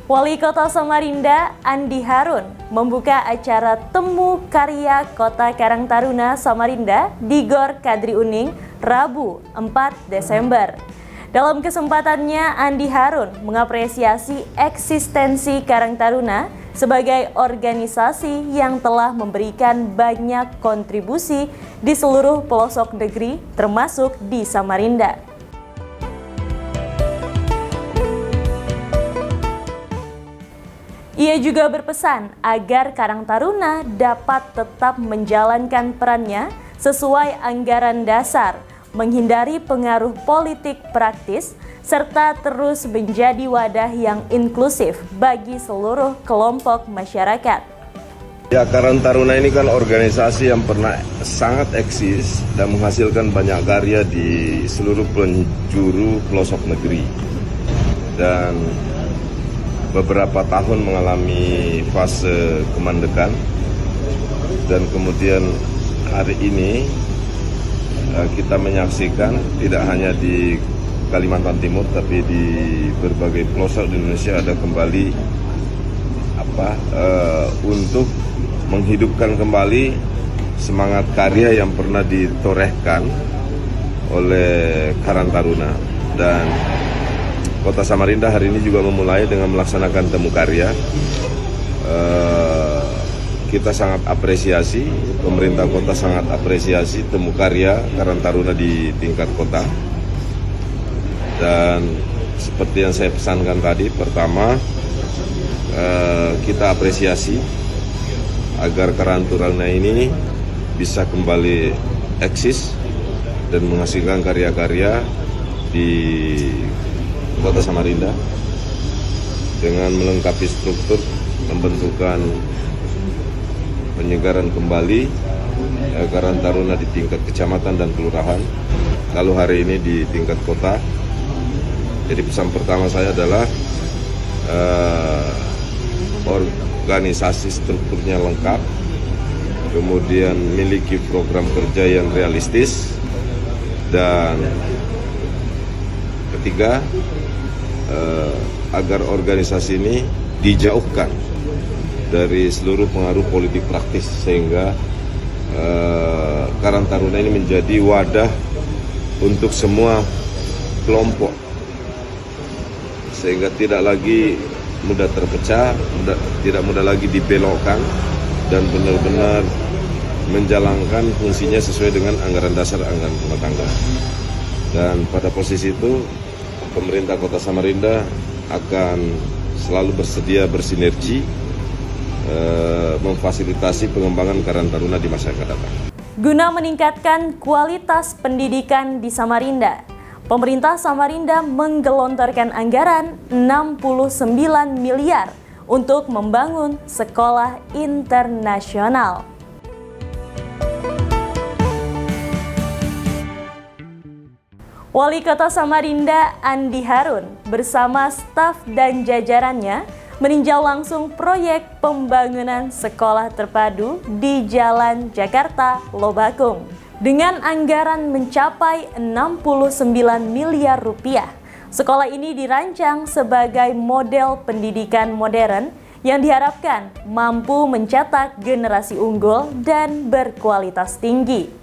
Wali Kota Samarinda, Andi Harun, membuka acara Temu Karya Kota Karang Taruna Samarinda di Gor Kadri Uning, Rabu 4 Desember. Dalam kesempatannya, Andi Harun mengapresiasi eksistensi Karang Taruna sebagai organisasi yang telah memberikan banyak kontribusi di seluruh pelosok negeri, termasuk di Samarinda. Ia juga berpesan agar Karang Taruna dapat tetap menjalankan perannya sesuai anggaran dasar, menghindari pengaruh politik praktis, serta terus menjadi wadah yang inklusif bagi seluruh kelompok masyarakat. Ya, Karang Taruna ini kan organisasi yang pernah sangat eksis dan menghasilkan banyak karya di seluruh penjuru pelosok negeri. Dan beberapa tahun mengalami fase kemandekan, dan kemudian hari ini kita menyaksikan tidak hanya di Kalimantan Timur tapi di berbagai pelosok di Indonesia ada kembali untuk menghidupkan kembali semangat karya yang pernah ditorehkan oleh Karang Taruna. Dan Kota Samarinda hari ini juga memulai dengan melaksanakan Temu Karya. Kita sangat apresiasi, pemerintah kota sangat apresiasi Temu Karya Karang Taruna di tingkat kota. Dan seperti yang saya pesankan tadi, pertama kita apresiasi agar Karang Taruna ini bisa kembali eksis dan menghasilkan karya-karya di Kota Samarinda dengan melengkapi struktur pembentukan penyegaran kembali Karang Taruna di tingkat kecamatan dan kelurahan, lalu hari ini di tingkat kota. Jadi pesan pertama saya adalah organisasi strukturnya lengkap, kemudian memiliki program kerja yang realistis, dan ketiga, agar organisasi ini dijauhkan dari seluruh pengaruh politik praktis sehingga Karang Taruna ini menjadi wadah untuk semua kelompok sehingga tidak lagi mudah terpecah, tidak mudah lagi dibelokkan, dan benar-benar menjalankan fungsinya sesuai dengan anggaran dasar anggaran rumah tangga. Dan pada posisi itu pemerintah Kota Samarinda akan selalu bersedia bersinergi memfasilitasi pengembangan Karang Taruna di masa yang akan datang. Guna meningkatkan kualitas pendidikan di Samarinda, pemerintah Samarinda menggelontorkan anggaran 69 miliar untuk membangun sekolah internasional. Wali Kota Samarinda, Andi Harun, bersama staf dan jajarannya meninjau langsung proyek pembangunan sekolah terpadu di Jalan Jakarta, Lobakung. Dengan anggaran mencapai 69 miliar rupiah, sekolah ini dirancang sebagai model pendidikan modern yang diharapkan mampu mencetak generasi unggul dan berkualitas tinggi.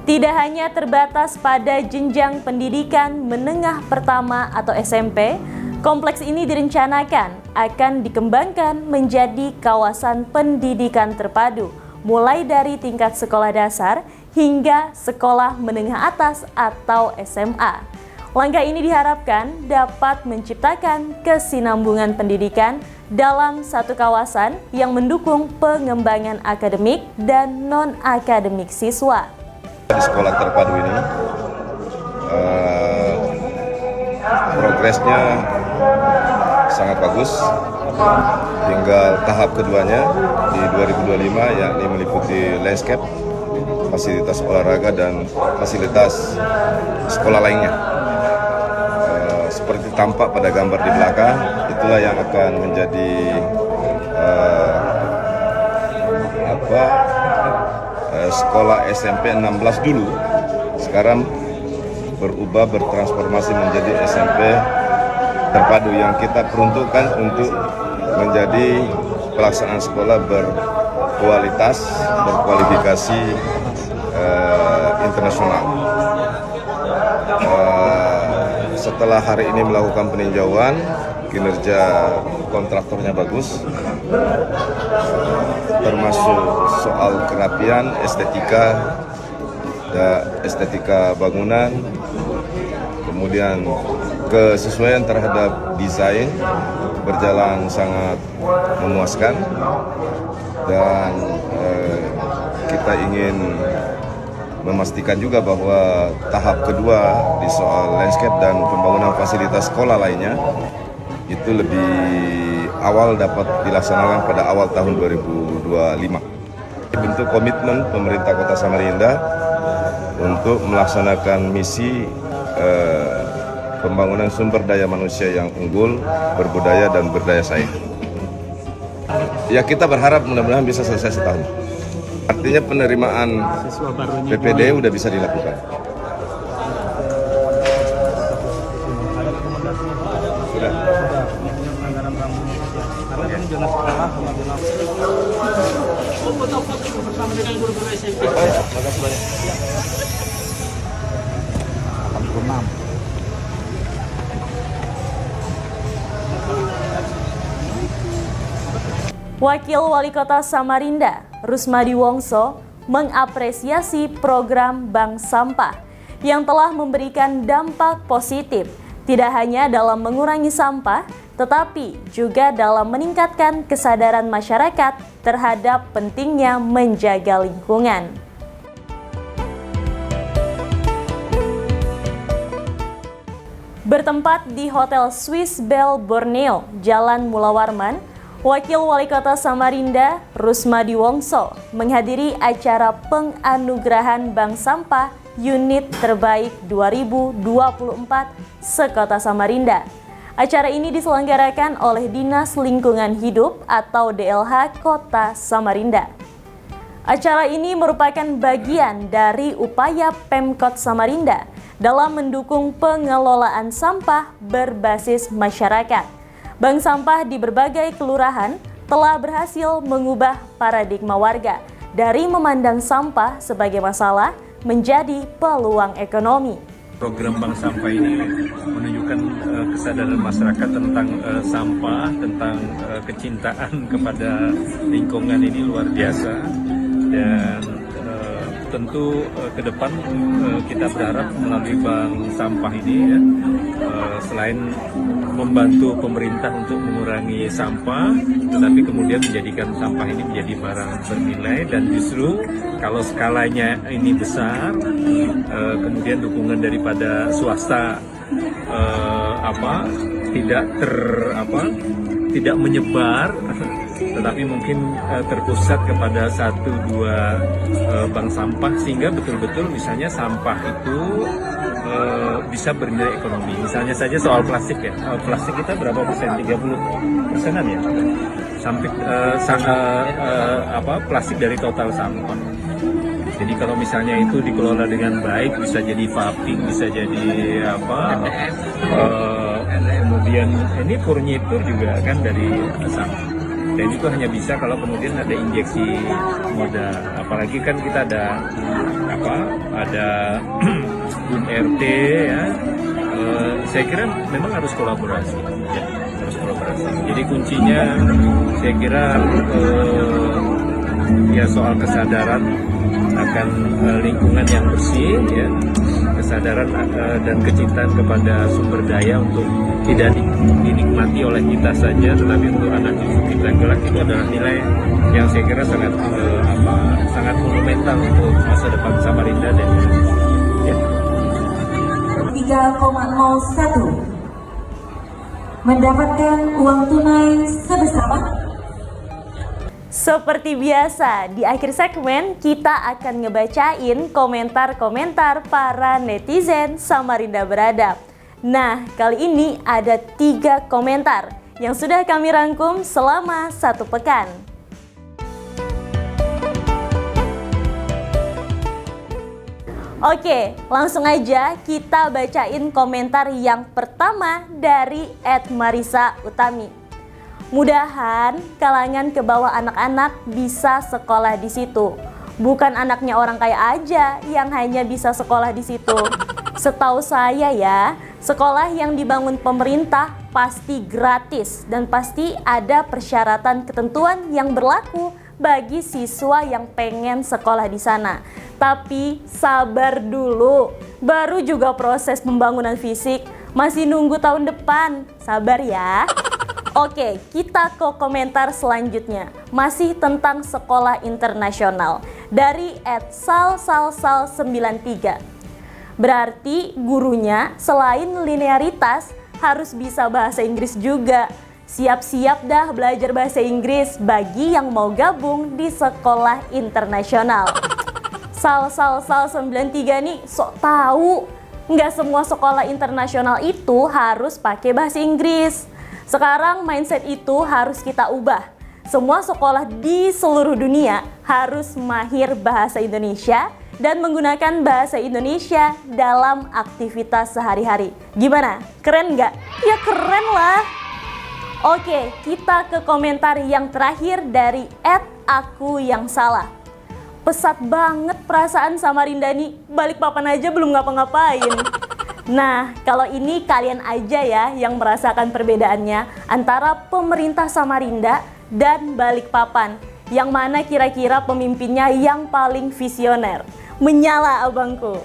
Tidak hanya terbatas pada jenjang pendidikan menengah pertama atau SMP, kompleks ini direncanakan akan dikembangkan menjadi kawasan pendidikan terpadu, mulai dari tingkat sekolah dasar hingga sekolah menengah atas atau SMA. Langkah ini diharapkan dapat menciptakan kesinambungan pendidikan dalam satu kawasan yang mendukung pengembangan akademik dan non-akademik siswa. Di sekolah terpadu ini progresnya sangat bagus. Tinggal tahap keduanya di 2025, yakni meliputi landscape, fasilitas olahraga, dan fasilitas sekolah lainnya. Seperti tampak pada gambar di belakang, itulah yang akan menjadi sekolah SMP 16 dulu, sekarang berubah bertransformasi menjadi SMP terpadu yang kita peruntukkan untuk menjadi pelaksanaan sekolah berkualitas, berkualifikasi internasional. Setelah hari ini melakukan peninjauan, kinerja kontraktornya bagus, termasuk soal kerapian, estetika bangunan, kemudian kesesuaian terhadap desain berjalan sangat memuaskan, dan kita ingin memastikan juga bahwa tahap kedua di soal landscape dan pembangunan fasilitas sekolah lainnya itu lebih awal dapat dilaksanakan pada awal tahun 2025. Bentuk komitmen pemerintah Kota Samarinda untuk melaksanakan misi pembangunan sumber daya manusia yang unggul, berbudaya dan berdaya saing. Ya, kita berharap mudah-mudahan bisa selesai setahun. Artinya penerimaan PPD udah bisa dilakukan. Sudah. Makasih banyak. Wakil Wali Kota Samarinda, Rusmadi Wongso, mengapresiasi program Bank Sampah yang telah memberikan dampak positif tidak hanya dalam mengurangi sampah, tetapi juga dalam meningkatkan kesadaran masyarakat terhadap pentingnya menjaga lingkungan. Bertempat di Hotel Swiss Bell Borneo, Jalan Mula Warman, Wakil Wali Kota Samarinda, Rusmadi Wongso, menghadiri acara penganugerahan Bank Sampah Unit Terbaik 2024 se-Kota Samarinda. Acara ini diselenggarakan oleh Dinas Lingkungan Hidup atau DLH Kota Samarinda. Acara ini merupakan bagian dari upaya Pemkot Samarinda dalam mendukung pengelolaan sampah berbasis masyarakat. Bank sampah di berbagai kelurahan telah berhasil mengubah paradigma warga dari memandang sampah sebagai masalah menjadi peluang ekonomi. Program Bank Sampah ini menunjukkan kesadaran masyarakat tentang sampah, tentang kecintaan kepada lingkungan ini luar biasa, dan tentu ke depan kita berharap melalui Bank Sampah ini ya, selain membantu pemerintah untuk mengurangi sampah, tetapi kemudian menjadikan sampah ini menjadi barang bernilai, dan justru kalau skalanya ini besar, kemudian dukungan daripada swasta tidak menyebar, tetapi mungkin terpusat kepada 1-2 bank sampah, sehingga betul-betul misalnya sampah itu bisa bernilai ekonomi. Misalnya saja soal plastik ya, plastik kita berapa persen? 30%-an ya, sampai plastik dari total sampah. Jadi kalau misalnya itu dikelola dengan baik, bisa jadi vaping, bisa jadi kemudian ini furnitur juga kan dari sampah. Dan itu hanya bisa kalau kemudian ada injeksi modal. Apalagi kan kita ada BUM RT ya. Saya kira memang harus kolaborasi. Ya, harus kolaborasi. Jadi kuncinya saya kira ya soal kesadaran akan lingkungan yang bersih, ya, kesadaran dan kecintaan kepada sumber daya untuk tidak dinikmati oleh kita saja, tetapi untuk anak cucu kita kelak, itu adalah nilai yang saya kira sangat monumental untuk masa depan Samarinda dan ya. 3,01 mendapatkan uang tunai sebesar. Seperti biasa, di akhir segmen kita akan ngebacain komentar-komentar para netizen Samarinda Beradab. Nah, kali ini ada 3 komentar yang sudah kami rangkum selama 1 pekan. Oke, langsung aja kita bacain komentar yang pertama dari @Marisa Utami. Mudahan kalangan ke bawah anak-anak bisa sekolah di situ. Bukan anaknya orang kaya aja yang hanya bisa sekolah di situ. Setahu saya ya, sekolah yang dibangun pemerintah pasti gratis dan pasti ada persyaratan ketentuan yang berlaku bagi siswa yang pengen sekolah di sana. Tapi sabar dulu, baru juga proses pembangunan fisik, masih nunggu tahun depan. Sabar ya. Oke, kita ke komentar selanjutnya. Masih tentang sekolah internasional. Dari @salsalsal93. Berarti gurunya selain linearitas harus bisa bahasa Inggris juga. Siap-siap dah belajar bahasa Inggris bagi yang mau gabung di sekolah internasional. Sal93 nih sok tahu. Nggak semua sekolah internasional itu harus pakai bahasa Inggris. Sekarang mindset itu harus kita ubah. Semua sekolah di seluruh dunia harus mahir bahasa Indonesia dan menggunakan bahasa Indonesia dalam aktivitas sehari-hari. Gimana? Keren nggak? Ya keren lah. Oke, kita ke komentar yang terakhir dari @aku-yang-salah. Pesat banget perasaan Samarinda nih, Balikpapan aja belum ngapa-ngapain. Nah, kalau ini kalian aja ya yang merasakan perbedaannya antara pemerintah Samarinda dan Balikpapan. Yang mana kira-kira pemimpinnya yang paling visioner? Menyala abangku.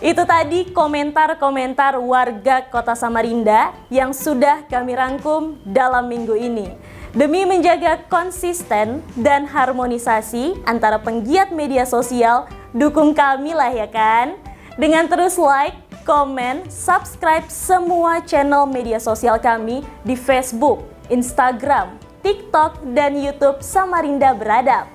Itu tadi komentar-komentar warga Kota Samarinda yang sudah kami rangkum dalam minggu ini. Demi menjaga konsisten dan harmonisasi antara penggiat media sosial, dukung kami lah ya kan? Dengan terus like, komen, subscribe semua channel media sosial kami di Facebook, Instagram, TikTok, dan YouTube Samarinda Beradab.